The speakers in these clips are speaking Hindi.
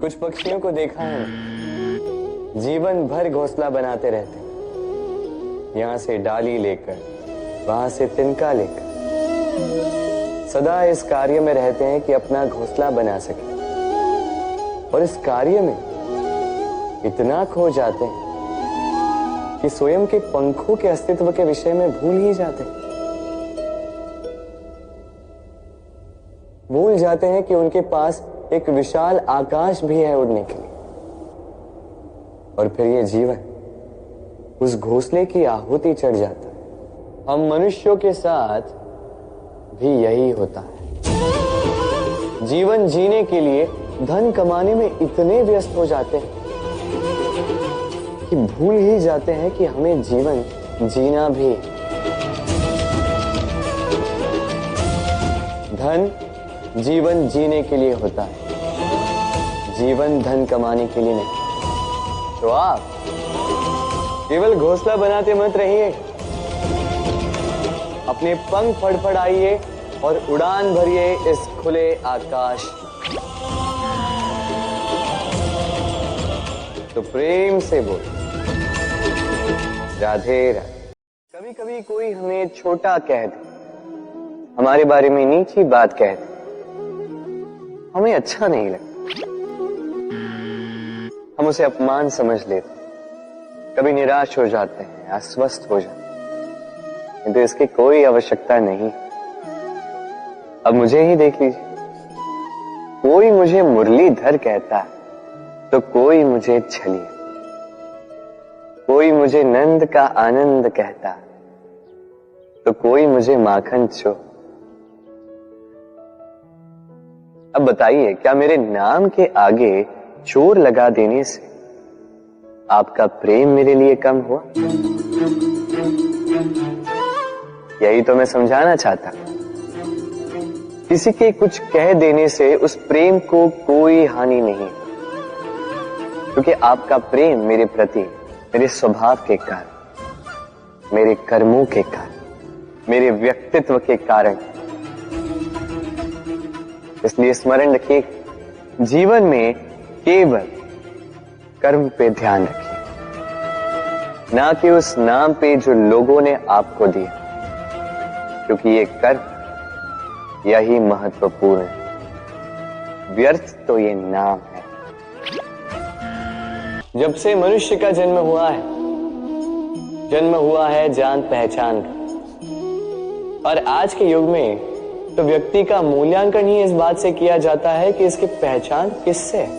कुछ पक्षियों को देखा है मैंने, जीवन भर घोंसला बनाते रहते हैं, यहां से डाली लेकर वहां से तिनका लेकर सदा इस कार्य में रहते हैं कि अपना घोंसला बना सके, और इस कार्य में इतना खो जाते हैं कि स्वयं के पंखों के अस्तित्व के विषय में भूल ही जाते हैं। भूल जाते हैं कि उनके पास एक विशाल आकाश भी है उड़ने के लिए। और फिर ये जीवन उस घोंसले की आहुति चढ़ जाता है। हम मनुष्यों के साथ भी यही होता है। जीवन जीने के लिए धन कमाने में इतने व्यस्त हो जाते हैं कि भूल ही जाते हैं कि हमें जीवन जीना भी। धन जीवन जीने के लिए होता है, जीवन धन कमाने के लिए नहीं। तो आप केवल घोंसला बनाते मत रहिए, अपने पंख फड़फड़ाइए और उड़ान भरिए इस खुले आकाश। तो प्रेम से बोल राधे राधे। कभी कभी कोई हमें छोटा कह दे, हमारे बारे में नीची बात कह दे, हमें अच्छा नहीं लगता, हम उसे अपमान समझ लेते, कभी निराश हो जाते हैं, अस्वस्थ हो जाते हैं, किंतु इसकी कोई आवश्यकता नहीं। अब मुझे ही देख लीजिए, कोई मुझे मुरलीधर कहता है तो कोई मुझे छलिए, कोई मुझे नंद का आनंद कहता है तो कोई मुझे माखन चो। अब बताइए, क्या मेरे नाम के आगे चोर लगा देने से आपका प्रेम मेरे लिए कम हुआ? यही तो मैं समझाना चाहता। किसी के कुछ कह देने से उस प्रेम को कोई हानि नहीं, क्योंकि आपका प्रेम मेरे प्रति मेरे स्वभाव के कारण, मेरे कर्मों के कारण, मेरे व्यक्तित्व के कारण। इसलिए स्मरण रखिए, जीवन में केवल कर्म पे ध्यान रखिए, ना कि उस नाम पे जो लोगों ने आपको दिया, क्योंकि ये कर्म यही महत्वपूर्ण है, व्यर्थ तो ये नाम है। जब से मनुष्य का जन्म हुआ है जान पहचान का। और आज के युग में तो व्यक्ति का मूल्यांकन ही इस बात से किया जाता है कि इसकी पहचान किससे है,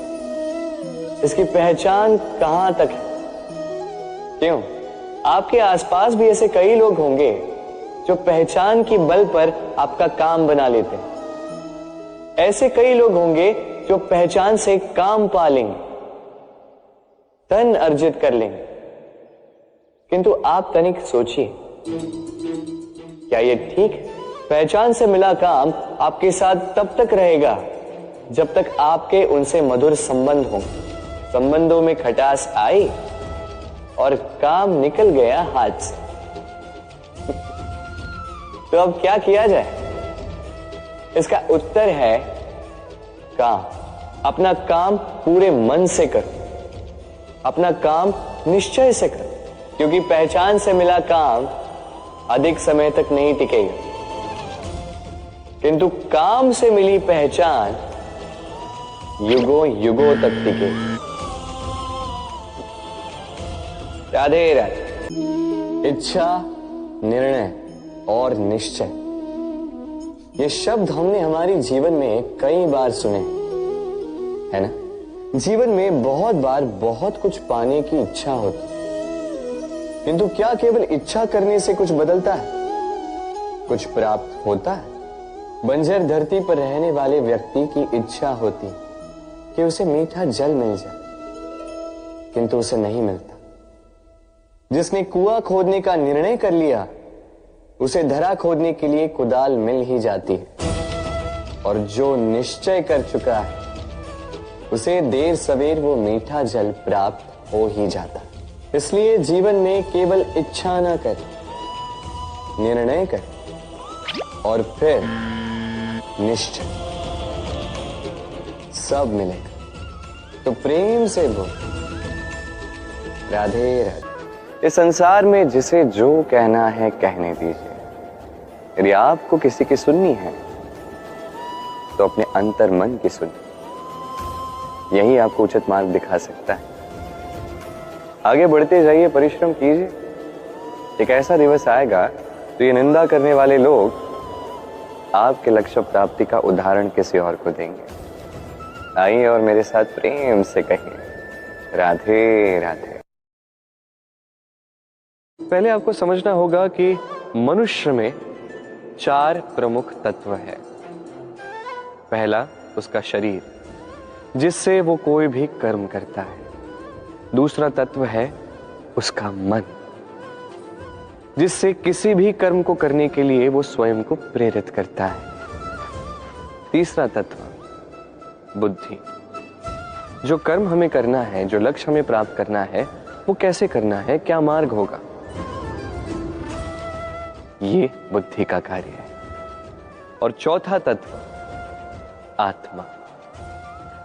इसकी पहचान कहां तक है। क्यों? आपके आसपास भी ऐसे कई लोग होंगे जो पहचान की बल पर आपका काम बना लेते हैं। ऐसे कई लोग होंगे जो पहचान से काम पा लेंगे, धन अर्जित कर लेंगे। किंतु आप तनिक सोचिए, क्या ये ठीक है? पहचान से मिला काम आपके साथ तब तक रहेगा जब तक आपके उनसे मधुर संबंध हों। संबंधों में खटास आई और काम निकल गया हाथ से। तो अब क्या किया जाए? इसका उत्तर है काम। अपना काम पूरे मन से करो, अपना काम निश्चय से करो, क्योंकि पहचान से मिला काम अधिक समय तक नहीं टिकेगा, किंतु काम से मिली पहचान युगों युगों तक टिकेगी। राधे राधे। इच्छा, निर्णय और निश्चय, ये शब्द हमने हमारे जीवन में कई बार सुने, है ना? जीवन में बहुत बार बहुत कुछ पाने की इच्छा होती, किंतु क्या केवल इच्छा करने से कुछ बदलता है? कुछ प्राप्त होता है? बंजर धरती पर रहने वाले व्यक्ति की इच्छा होती कि उसे मीठा जल मिल जाए, किंतु उसे नहीं मिलता। जिसने कुआं खोदने का निर्णय कर लिया, उसे धरा खोदने के लिए कुदाल मिल ही जाती है। और जो निश्चय कर चुका है, उसे देर सवेर वो मीठा जल प्राप्त हो ही जाता। इसलिए जीवन में केवल इच्छा न कर, निर्णय कर और फिर निश्चय सब मिलेगा। तो प्रेम से बोल, राधे राधे। इस संसार में जिसे जो कहना है कहने दीजिए। यदि आपको किसी की सुननी है तो अपने अंतर मन की सुनिए, यही आपको उचित मार्ग दिखा सकता है। आगे बढ़ते जाइए, परिश्रम कीजिए। एक ऐसा दिवस आएगा तो ये निंदा करने वाले लोग आपके लक्ष्य प्राप्ति का उदाहरण किसी और को देंगे। आइए और मेरे साथ प्रेम से कहिए, राधे राधे। पहले आपको समझना होगा कि मनुष्य में 4 प्रमुख तत्व है। पहला, उसका शरीर, जिससे वो कोई भी कर्म करता है। दूसरा तत्व है उसका मन, जिससे किसी भी कर्म को करने के लिए वो स्वयं को प्रेरित करता है। तीसरा तत्व बुद्धि, जो कर्म हमें करना है, जो लक्ष्य हमें प्राप्त करना है, वो कैसे करना है, क्या मार्ग होगा, ये बुद्धि का कार्य है। और चौथा तत्व आत्मा,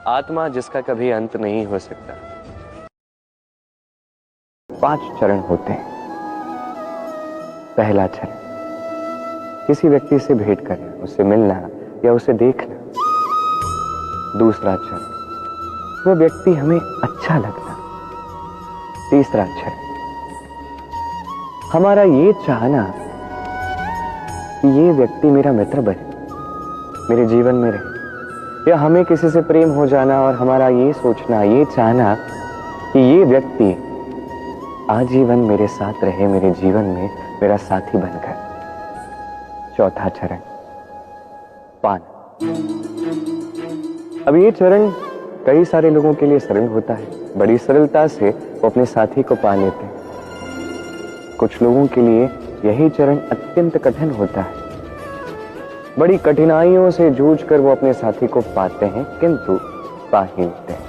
आत्मा जिसका कभी अंत नहीं हो सकता। 5 चरण होते हैं। पहला चरण, किसी व्यक्ति से भेंट करना, उससे मिलना या उसे देखना। दूसरा चरण, वह व्यक्ति हमें अच्छा लगना। तीसरा चरण, हमारा ये चाहना कि ये व्यक्ति मेरा मित्र बने, मेरे जीवन में रहे। या हमें किसी से प्रेम हो जाना और हमारा ये सोचना, ये चाहना कि ये व्यक्ति आजीवन मेरे साथ रहे, मेरे जीवन में मेरा साथी बनकर। चौथा चरण पान। अब ये चरण कई सारे लोगों के लिए सरल होता है, बड़ी सरलता से वो अपने साथी को पा लेते हैं। कुछ लोगों के लिए यही चरण अत्यंत कठिन होता है, बड़ी कठिनाइयों से जूझकर वो अपने साथी को पाते हैं, किंतु पा ही लेते हैं।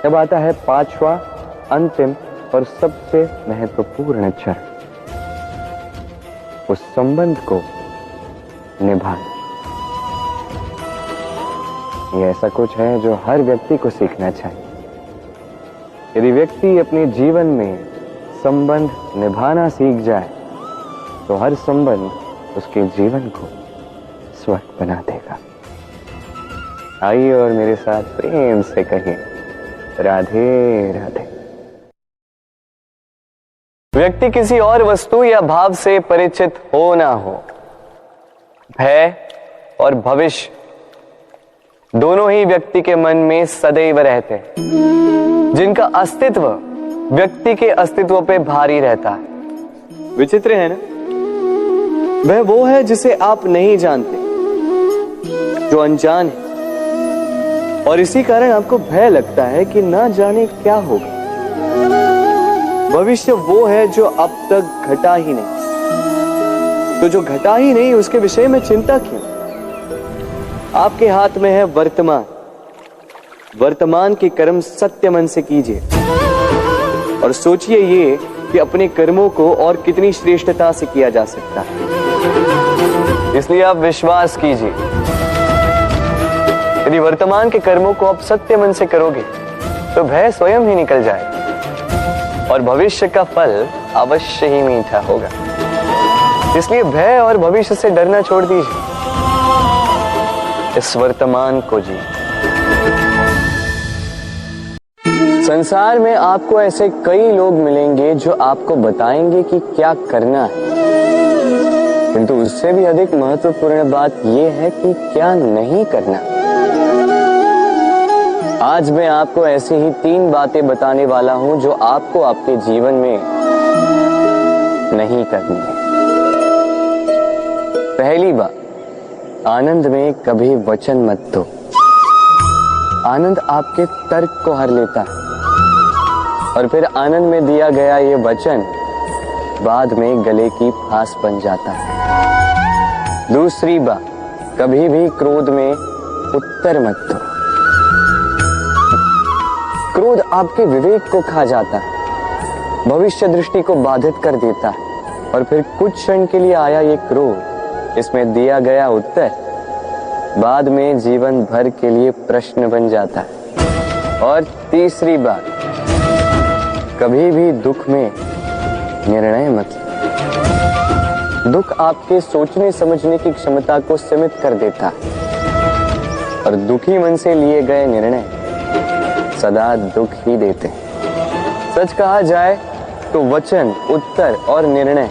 अब आता है 5वां, अंतिम और सबसे महत्वपूर्ण चरण, उस संबंध को निभाना। ये ऐसा कुछ है जो हर व्यक्ति को सीखना चाहिए। यदि व्यक्ति अपने जीवन में संबंध निभाना सीख जाए तो हर संबंध उसके जीवन को स्वर्ग बना देगा। आइए और मेरे साथ प्रेम से कहिए, राधे राधे। व्यक्ति किसी और वस्तु या भाव से परिचित हो ना हो, भय और भविष्य दोनों ही व्यक्ति के मन में सदैव रहते हैं, जिनका अस्तित्व व्यक्ति के अस्तित्व पे भारी रहता है। विचित्र है ना? वह वो है जिसे आप नहीं जानते, जो अनजान है, और इसी कारण आपको भय लगता है कि ना जाने क्या होगा। भविष्य वो है जो अब तक घटा ही नहीं, तो जो घटा ही नहीं उसके विषय में चिंता क्यों? आपके हाथ में है वर्तमान। वर्तमान के कर्म सत्य मन से कीजिए और सोचिए ये कि अपने कर्मों को और कितनी श्रेष्ठता से किया जा सकता है। इसलिए आप विश्वास कीजिए, यदि वर्तमान के कर्मों को आप सत्य मन से करोगे तो भय स्वयं ही निकल जाएगा और भविष्य का फल अवश्य ही मीठा होगा। इसलिए भय और भविष्य से डरना छोड़ दीजिए, इस वर्तमान को जी। संसार में आपको ऐसे कई लोग मिलेंगे जो आपको बताएंगे कि क्या करना है, किंतु उससे भी अधिक महत्वपूर्ण बात यह है कि क्या नहीं करना। आज मैं आपको ऐसी ही 3 बातें बताने वाला हूं जो आपको आपके जीवन में नहीं करनी है। पहली बात, आनंद में कभी वचन मत दो। आनंद आपके तर्क को हर लेता है और फिर आनंद में दिया गया ये वचन बाद में गले की फांस बन जाता है। दूसरी बात, कभी भी क्रोध में उत्तर मत दो। क्रोध आपके विवेक को खा जाता है, भविष्य दृष्टि को बाधित कर देता है और फिर कुछ क्षण के लिए आया ये क्रोध, इसमें दिया गया उत्तर बाद में जीवन भर के लिए प्रश्न बन जाता है। और तीसरी बात, कभी भी दुख में निर्णय मत लो। दुख आपके सोचने समझने की क्षमता को सीमित कर देता है और दुखी मन से लिए गए निर्णय सदा दुख ही देते हैं। सच कहा जाए तो वचन, उत्तर और निर्णय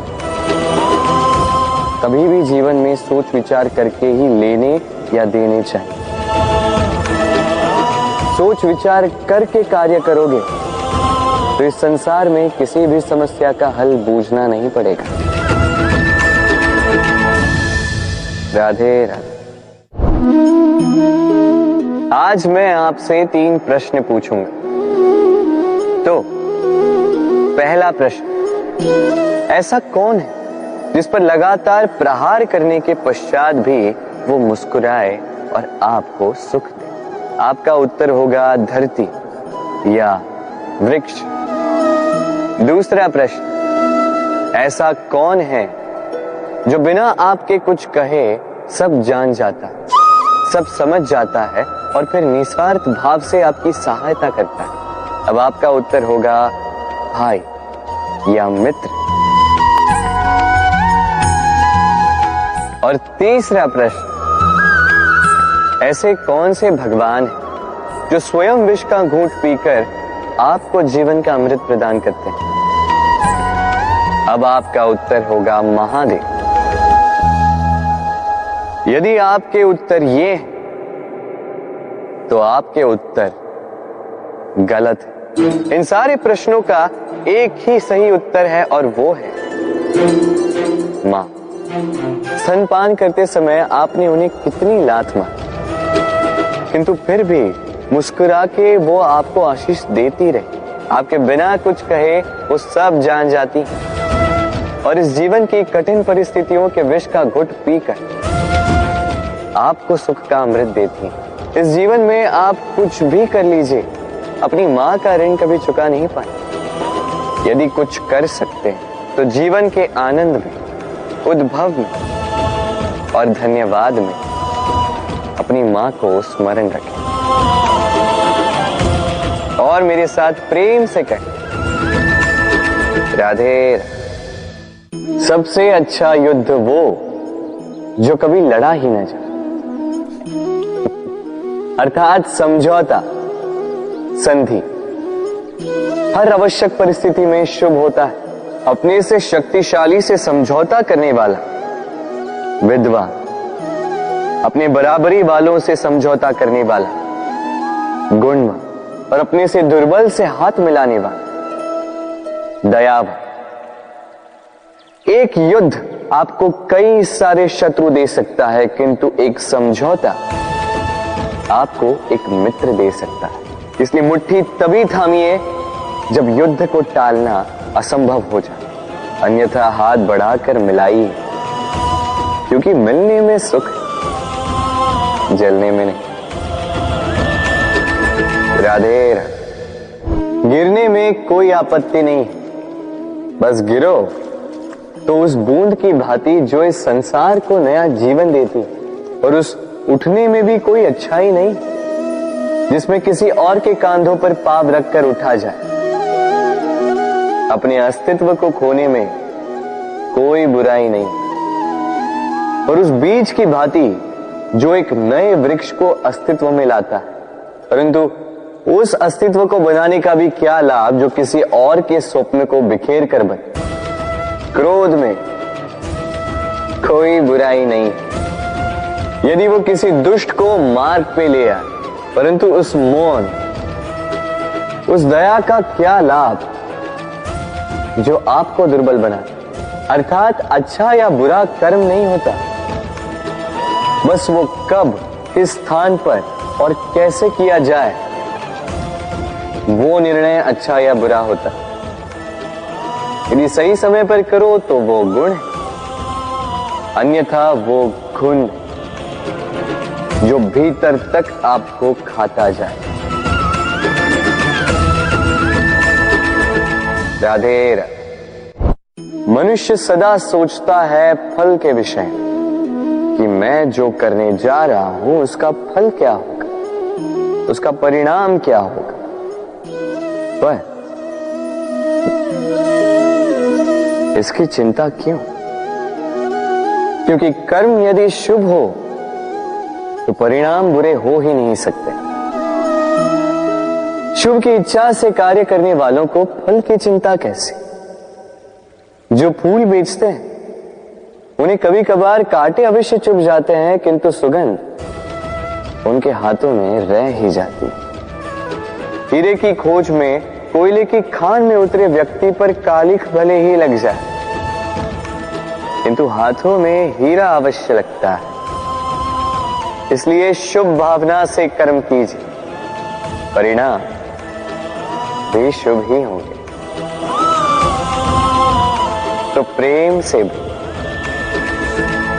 कभी भी जीवन में सोच विचार करके ही लेने या देने चाहिए। सोच विचार करके कार्य करोगे तो इस संसार में किसी भी समस्या का हल बूझना नहीं पड़ेगा। राधे राधे। आज मैं आपसे 3 प्रश्न पूछूंगा। तो पहला प्रश्न, ऐसा कौन है जिस पर लगातार प्रहार करने के पश्चात भी वो मुस्कुराए और आपको सुख दे? आपका उत्तर होगा धरती या वृक्ष। दूसरा प्रश्न, ऐसा कौन है जो बिना आपके कुछ कहे सब जान जाता, सब समझ जाता है और फिर निस्वार्थ भाव से आपकी सहायता करता है? अब आपका उत्तर होगा भाई या मित्र। और तीसरा प्रश्न, ऐसे कौन से भगवान हैं जो स्वयं विष का घूंट पीकर आपको जीवन का अमृत प्रदान करते हैं? अब आपका उत्तर होगा महादेव। यदि आपके उत्तर ये हैं, तो आपके उत्तर गलत है। इन सारे प्रश्नों का एक ही सही उत्तर है और वो है मां। स्तनपान करते समय आपने उन्हें कितनी लात मारी, किंतु फिर भी मुस्कुरा के वो आपको आशीष देती रही। आपके बिना कुछ कहे वो सब जान जाती और इस जीवन की कठिन परिस्थितियों के विष का घुट पीकर आपको सुख का अमृत देती। इस जीवन में आप कुछ भी कर लीजिए, अपनी मां का ऋण कभी चुका नहीं पाए। यदि कुछ कर सकते हैं तो जीवन के आनंद में, उद्भव में और धन्यवाद में अपनी मां को स्मरण रखें और मेरे साथ प्रेम से कहें राधे। सबसे अच्छा युद्ध वो जो कभी लड़ा ही न जाए, अर्थात समझौता, संधि हर आवश्यक परिस्थिति में शुभ होता है। अपने से शक्तिशाली से समझौता करने वाला विद्वान, अपने बराबरी वालों से समझौता करने वाला गुणवान और अपने से दुर्बल से हाथ मिलाने वाला दयावान। एक युद्ध आपको कई सारे शत्रु दे सकता है, किंतु एक समझौता आपको एक मित्र दे सकता है। इसलिए मुट्ठी तभी थामिए जब युद्ध को टालना असंभव हो जाए, अन्यथा हाथ बढ़ाकर मिलाइए, क्योंकि मिलने में सुख है, जलने में नहीं। राधे राधे। गिरने में कोई आपत्ति नहीं, बस गिरो तो उस बूंद की भांति जो इस संसार को नया जीवन देती, और उस उठने में भी कोई अच्छाई नहीं जिसमें किसी और के कांधों पर पाव रखकर उठा जाए। अपने अस्तित्व को खोने में कोई बुराई नहीं, और उस बीज की भांति जो एक नए वृक्ष को अस्तित्व में लाता है, परंतु उस अस्तित्व को बनाने का भी क्या लाभ जो किसी और के स्वप्न को बिखेर कर बने। क्रोध में कोई बुराई नहीं, यदि वो किसी दुष्ट को मार्ग पे ले आए, परंतु उस मौन, उस दया का क्या लाभ जो आपको दुर्बल बना। अर्थात अच्छा या बुरा कर्म नहीं होता, बस वो कब, किस स्थान पर और कैसे किया जाए, वो निर्णय अच्छा या बुरा होता। यदि सही समय पर करो तो वो गुण है, अन्यथा वो घुन जो भीतर तक आपको खाता जाए। राधे राधे। मनुष्य सदा सोचता है फल के विषय, कि मैं जो करने जा रहा हूं उसका फल क्या होगा, उसका परिणाम क्या होगा। पर इसकी चिंता क्यों? क्योंकि कर्म यदि शुभ हो तो परिणाम बुरे हो ही नहीं सकते। शुभ की इच्छा से कार्य करने वालों को फल की चिंता कैसी? जो फूल बेचते हैं उन्हें कभी कभार कांटे अवश्य चुभ जाते हैं, किंतु सुगंध उनके हाथों में रह ही जाती है। हीरे की खोज में कोयले की खान में उतरे व्यक्ति पर कालिख भले ही लग जाए, किंतु हाथों में हीरा अवश्य लगता है। इसलिए शुभ भावना से कर्म कीजिए, परिणाम भी शुभ ही होंगे। तो प्रेम से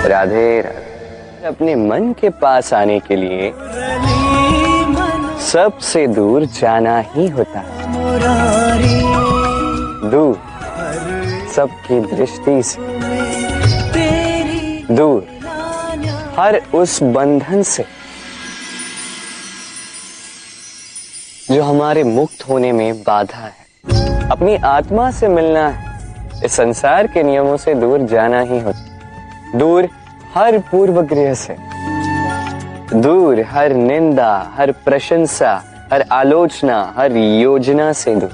राधे राधे। अपने मन के पास आने के लिए सबसे दूर जाना ही होता है, दूर सबकी दृष्टि से, दूर हर उस बंधन से जो हमारे मुक्त होने में बाधा है। अपनी आत्मा से मिलना है, इस संसार के नियमों से दूर जाना ही होता। दूर हर पूर्वग्रह से, दूर हर निंदा, हर प्रशंसा, हर आलोचना, हर योजना से दूर।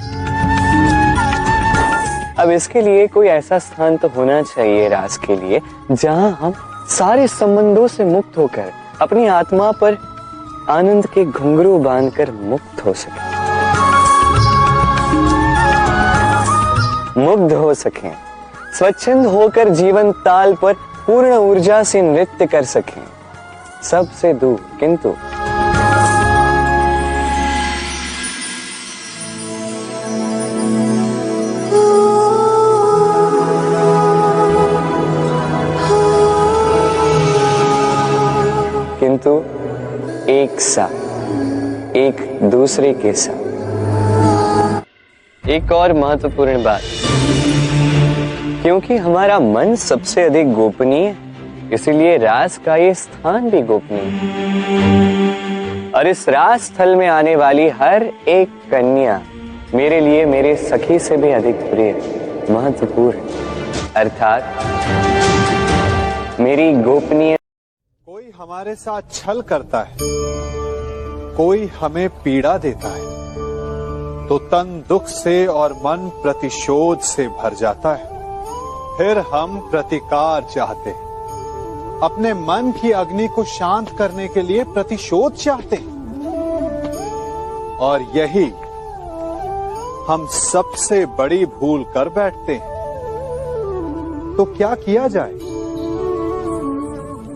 अब इसके लिए कोई ऐसा स्थान तो होना चाहिए रास के लिए जहां हम सारे संबंधों से मुक्त होकर अपनी आत्मा पर आनंद के घुंघरू बांधकर मुक्त हो सके, मुग्ध हो सकें, स्वच्छंद होकर जीवन ताल पर पूर्ण ऊर्जा से नृत्य कर सकें, सबसे दूर। किंतु एक साथ, एक दूसरे के साथ। एक और महत्वपूर्ण बात, क्योंकि हमारा मन सबसे अधिक गोपनीय है, इसीलिए रास का ये स्थान भी गोपनीय है। और इस रास स्थल में आने वाली हर एक कन्या मेरे लिए मेरे सखी से भी अधिक प्रिय, महत्वपूर्ण, अर्थात मेरी गोपनीय। कोई हमारे साथ छल करता है, कोई हमें पीड़ा देता है, तो तन दुख से और मन प्रतिशोध से भर जाता है। फिर हम प्रतिकार चाहते हैं, अपने मन की अग्नि को शांत करने के लिए प्रतिशोध चाहते हैं। और यही हम सबसे बड़ी भूल कर बैठते हैं। तो क्या किया जाए?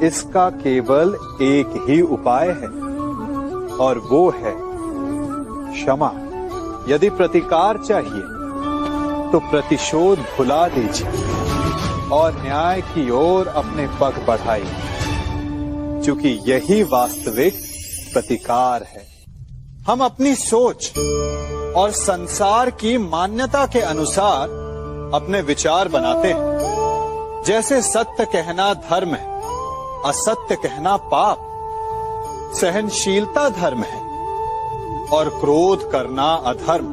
इसका केवल एक ही उपाय है, और वो है क्षमा। यदि प्रतिकार चाहिए तो प्रतिशोध भुला दीजिए और न्याय की ओर अपने पग बढ़ाइए, क्योंकि यही वास्तविक प्रतिकार है। हम अपनी सोच और संसार की मान्यता के अनुसार अपने विचार बनाते हैं। जैसे सत्य कहना धर्म है, असत्य कहना पाप, सहनशीलता धर्म है और क्रोध करना अधर्म,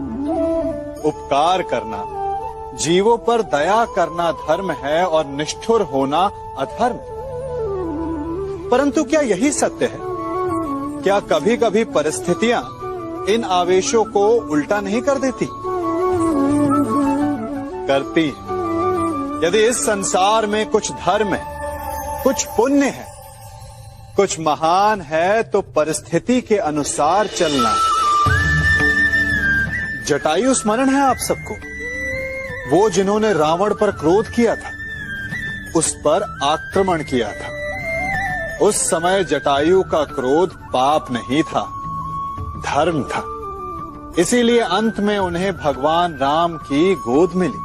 उपकार करना, जीवों पर दया करना धर्म है और निष्ठुर होना अधर्म। परंतु क्या यही सत्य है? क्या कभी कभी परिस्थितियां इन आवेशों को उल्टा नहीं कर देती? करती है। यदि इस संसार में कुछ धर्म है, कुछ पुण्य है, कुछ महान है, तो परिस्थिति के अनुसार चलना। जटायु स्मरण है आप सबको, वो जिन्होंने रावण पर क्रोध किया था, उस पर आक्रमण किया था। उस समय जटायु का क्रोध पाप नहीं था, धर्म था। इसीलिए अंत में उन्हें भगवान राम की गोद मिली।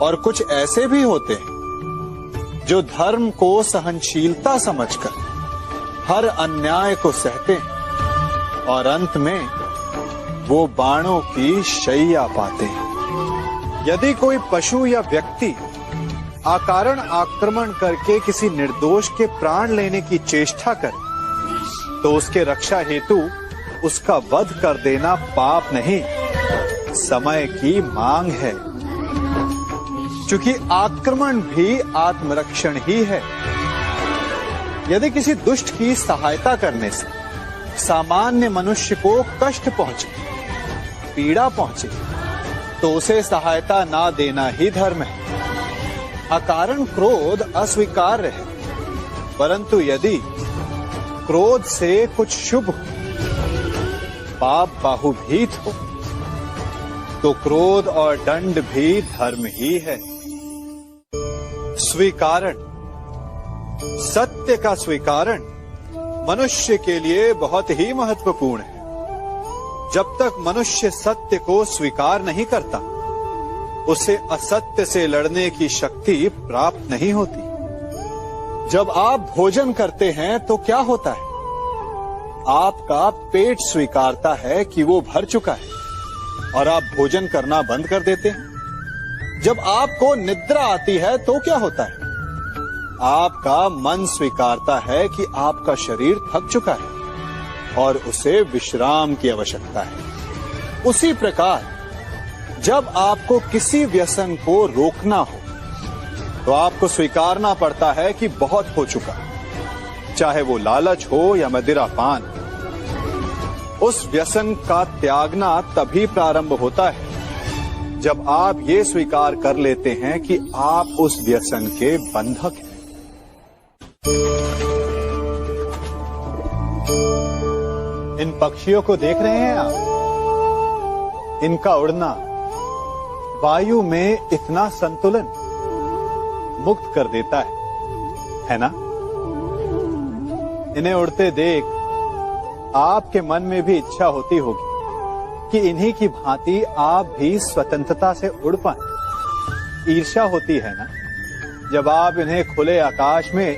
और कुछ ऐसे भी होते हैं जो धर्म को सहनशीलता समझकर हर अन्याय को सहते हैं और अंत में वो बाणों की शैया पाते हैं। यदि कोई पशु या व्यक्ति अकारण आक्रमण करके किसी निर्दोष के प्राण लेने की चेष्टा करे तो उसके रक्षा हेतु उसका वध कर देना पाप नहीं, समय की मांग है। क्योंकि आक्रमण भी आत्मरक्षण ही है। यदि किसी दुष्ट की सहायता करने से सामान्य मनुष्य को कष्ट पहुंचे, पीड़ा पहुंचे, तो उसे सहायता ना देना ही धर्म है। अकारण क्रोध अस्वीकार्य है, परंतु यदि क्रोध से कुछ शुभ हो, पाप बाहुभीत हो, तो क्रोध और दंड भी धर्म ही है। स्वीकारण, सत्य का स्वीकारण मनुष्य के लिए बहुत ही महत्वपूर्ण है। जब तक मनुष्य सत्य को स्वीकार नहीं करता, उसे असत्य से लड़ने की शक्ति प्राप्त नहीं होती। जब आप भोजन करते हैं तो क्या होता है? आपका पेट स्वीकारता है कि वो भर चुका है और आप भोजन करना बंद कर देते हैं। जब आपको निद्रा आती है तो क्या होता है? आपका मन स्वीकारता है कि आपका शरीर थक चुका है और उसे विश्राम की आवश्यकता है। उसी प्रकार जब आपको किसी व्यसन को रोकना हो तो आपको स्वीकारना पड़ता है कि बहुत हो चुका, चाहे वो लालच हो या मदिरापान। उस व्यसन का त्यागना तभी प्रारंभ होता है जब आप ये स्वीकार कर लेते हैं कि आप उस व्यसन के बंधक हैं। इन पक्षियों को देख रहे हैं आप? इनका उड़ना वायु में इतना संतुलन मुक्त कर देता है ना? इन्हें उड़ते देख आपके मन में भी इच्छा होती होगी कि इन्हीं की भांति आप भी स्वतंत्रता से उड़ पाएं। ईर्ष्या होती है ना जब आप इन्हें खुले आकाश में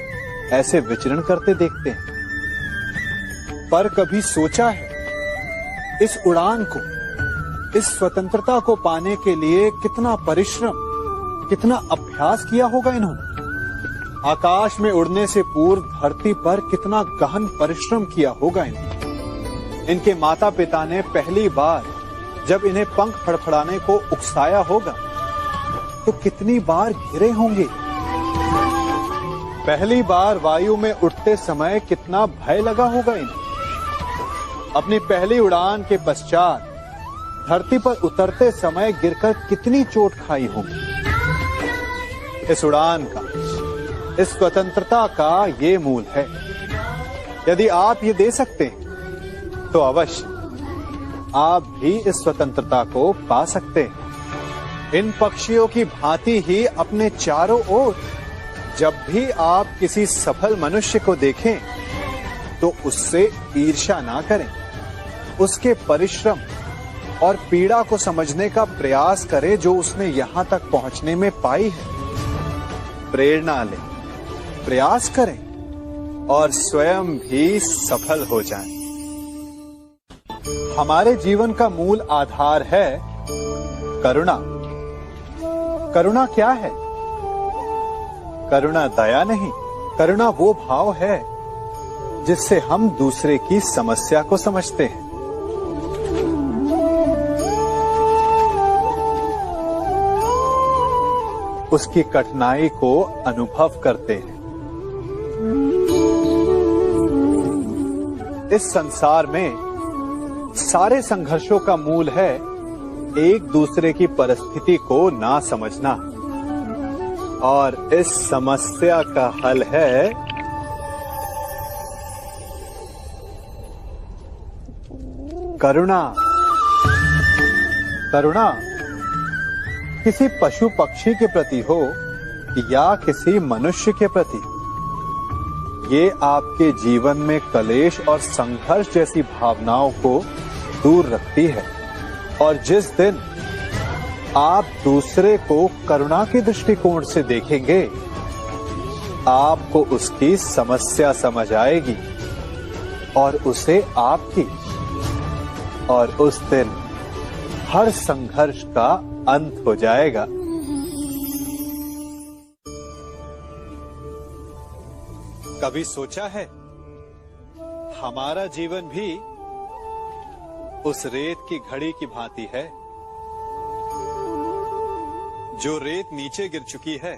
ऐसे विचरण करते देखते हैं। पर कभी सोचा है इस उड़ान को, इस स्वतंत्रता को पाने के लिए कितना परिश्रम, कितना अभ्यास किया होगा इन्होंने? आकाश में उड़ने से पूर्व धरती पर कितना गहन परिश्रम किया होगा इन्होंने। इनके माता पिता ने पहली बार जब इन्हें पंख फड़फड़ाने को उकसाया होगा तो कितनी बार घिरे होंगे। पहली बार वायु में उड़ते समय कितना भय लगा होगा इन्हें। अपनी पहली उड़ान के पश्चात धरती पर उतरते समय गिरकर कितनी चोट खाई होगी। इस उड़ान का, इस स्वतंत्रता का ये मूल है। यदि आप ये दे सकते हैं तो अवश्य आप भी इस स्वतंत्रता को पा सकते हैं। इन पक्षियों की भांति ही अपने चारों ओर जब भी आप किसी सफल मनुष्य को देखें तो उससे ईर्ष्या ना करें, उसके परिश्रम और पीड़ा को समझने का प्रयास करें जो उसने यहां तक पहुंचने में पाई है। प्रेरणा लें, प्रयास करें और स्वयं भी सफल हो जाएं। हमारे जीवन का मूल आधार है करुणा। करुणा क्या है? करुणा दया नहीं, करुणा वो भाव है जिससे हम दूसरे की समस्या को समझते हैं। उसकी कठिनाई को अनुभव करते हैं। इस संसार में सारे संघर्षों का मूल है एक दूसरे की परिस्थिति को ना समझना, और इस समस्या का हल है करुणा। करुणा किसी पशु पक्षी के प्रति हो या किसी मनुष्य के प्रति, ये आपके जीवन में कलेश और संघर्ष जैसी भावनाओं को दूर रखती है। और जिस दिन आप दूसरे को करुणा के दृष्टिकोण से देखेंगे, आपको उसकी समस्या समझ आएगी और उसे आपकी, और उस दिन हर संघर्ष का अंत हो जाएगा। कभी सोचा है हमारा जीवन भी उस रेत की घड़ी की भांति है। जो रेत नीचे गिर चुकी है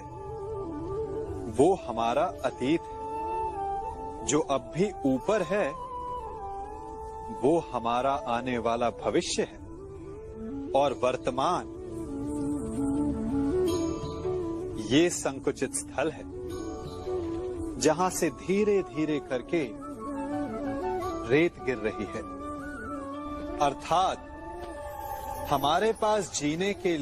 वो हमारा अतीत है, जो अब भी ऊपर है वो हमारा आने वाला भविष्य है, और वर्तमान ये संकुचित स्थल है जहां से धीरे धीरे करके रेत गिर रही है। अर्थात हमारे पास जीने के